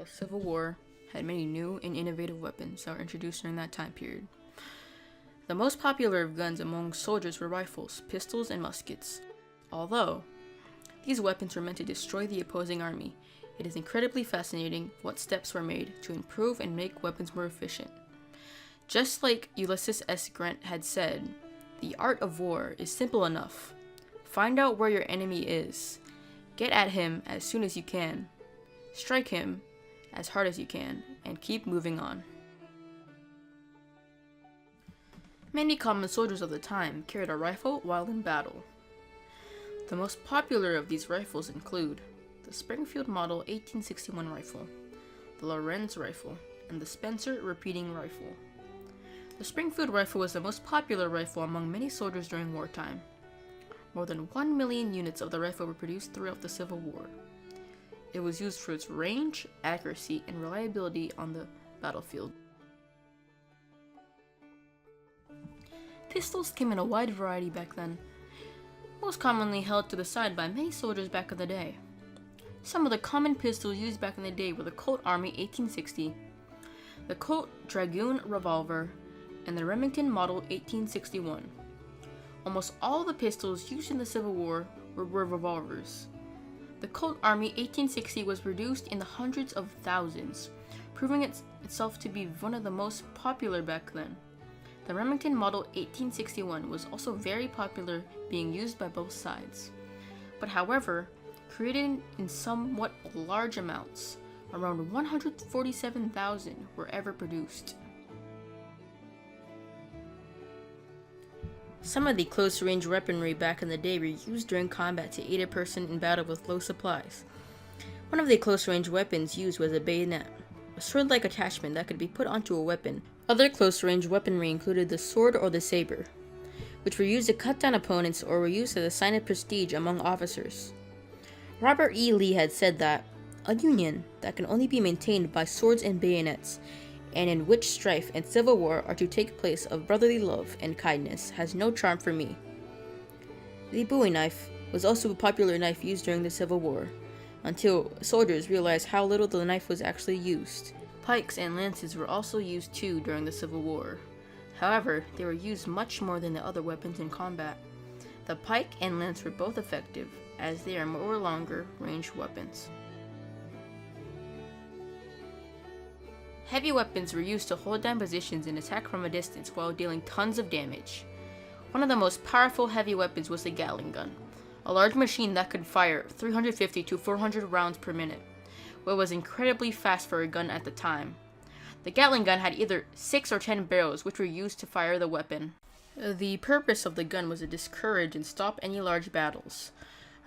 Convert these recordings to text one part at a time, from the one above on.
the Civil War had many new and innovative weapons that were introduced during that time period. The most popular of guns among soldiers were rifles, pistols, and muskets. Although these weapons were meant to destroy the opposing army, it is incredibly fascinating what steps were made to improve and make weapons more efficient. Just like Ulysses S. Grant had said, the art of war is simple enough. Find out where your enemy is. Get at him as soon as you can. Strike him as hard as you can, and keep moving on. Many common soldiers of the time carried a rifle while in battle. The most popular of these rifles include the Springfield Model 1861 rifle, the Lorenz rifle, and the Spencer repeating rifle. The Springfield rifle was the most popular rifle among many soldiers during wartime. More than 1 million units of the rifle were produced throughout the Civil War. It was used for its range, accuracy, and reliability on the battlefield. Pistols came in a wide variety back then, most commonly held to the side by many soldiers back in the day. Some of the common pistols used back in the day were the Colt Army 1860, the Colt Dragoon Revolver, and the Remington Model 1861. Almost all the pistols used in the Civil War were revolvers. The Colt Army 1860 was produced in the hundreds of thousands, proving itself to be one of the most popular back then. The Remington Model 1861 was also very popular, being used by both sides. But however, created in somewhat large amounts, around 147,000 were ever produced. Some of the close-range weaponry back in the day were used during combat to aid a person in battle with low supplies. One of the close-range weapons used was a bayonet, a sword-like attachment that could be put onto a weapon. Other close-range weaponry included the sword or the saber, which were used to cut down opponents or were used as a sign of prestige among officers. Robert E. Lee had said that a union that can only be maintained by swords and bayonets, and in which strife and civil war are to take place of brotherly love and kindness, has no charm for me. The Bowie knife was also a popular knife used during the Civil War, until soldiers realized how little the knife was actually used. Pikes and lances were also used too during the Civil War. However, they were used much more than the other weapons in combat. The pike and lance were both effective, as they are more longer-range weapons. Heavy weapons were used to hold down positions and attack from a distance while dealing tons of damage. One of the most powerful heavy weapons was the Gatling gun, a large machine that could fire 350 to 400 rounds per minute, which was incredibly fast for a gun at the time. The Gatling gun had either 6 or 10 barrels which were used to fire the weapon. The purpose of the gun was to discourage and stop any large battles.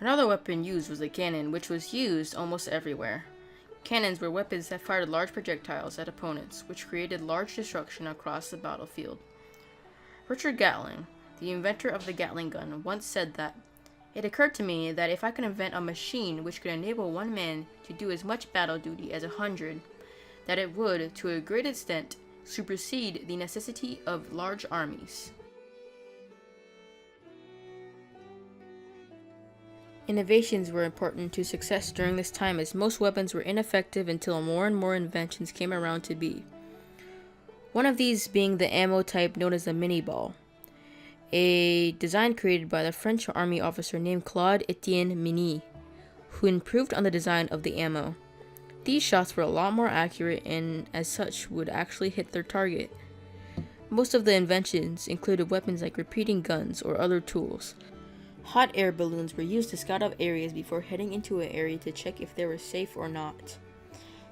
Another weapon used was the cannon, which was used almost everywhere. Cannons were weapons that fired large projectiles at opponents, which created large destruction across the battlefield. Richard Gatling, the inventor of the Gatling gun, once said that, "It occurred to me that if I could invent a machine which could enable one man to do as much battle duty as 100, that it would, to a great extent, supersede the necessity of large armies." Innovations were important to success during this time, as most weapons were ineffective until more and more inventions came around to be. One of these being the ammo type known as the mini-ball, a design created by the French army officer named Claude Etienne Minié, who improved on the design of the ammo. These shots were a lot more accurate and, as such, would actually hit their target. Most of the inventions included weapons like repeating guns or other tools. Hot air balloons were used to scout out areas before heading into an area to check if they were safe or not.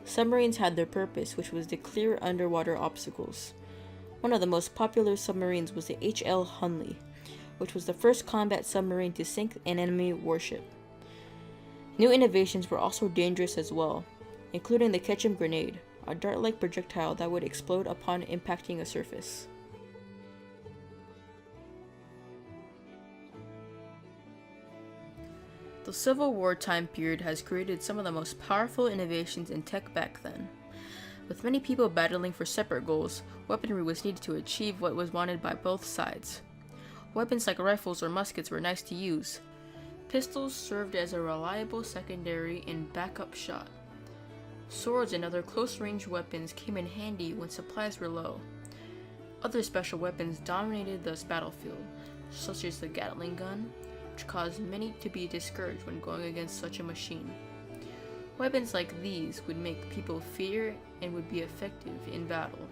Submarines had their purpose, which was to clear underwater obstacles. One of the most popular submarines was the H.L. Hunley, which was the first combat submarine to sink an enemy warship. New innovations were also dangerous as well, including the Ketchum grenade, a dart-like projectile that would explode upon impacting a surface. The Civil War time period has created some of the most powerful innovations in tech back then. With many people battling for separate goals, weaponry was needed to achieve what was wanted by both sides. Weapons like rifles or muskets were nice to use. Pistols served as a reliable secondary and backup shot. Swords and other close-range weapons came in handy when supplies were low. Other special weapons dominated the battlefield, such as the Gatling gun, which caused many to be discouraged when going against such a machine. Weapons like these would make people fear and would be effective in battle.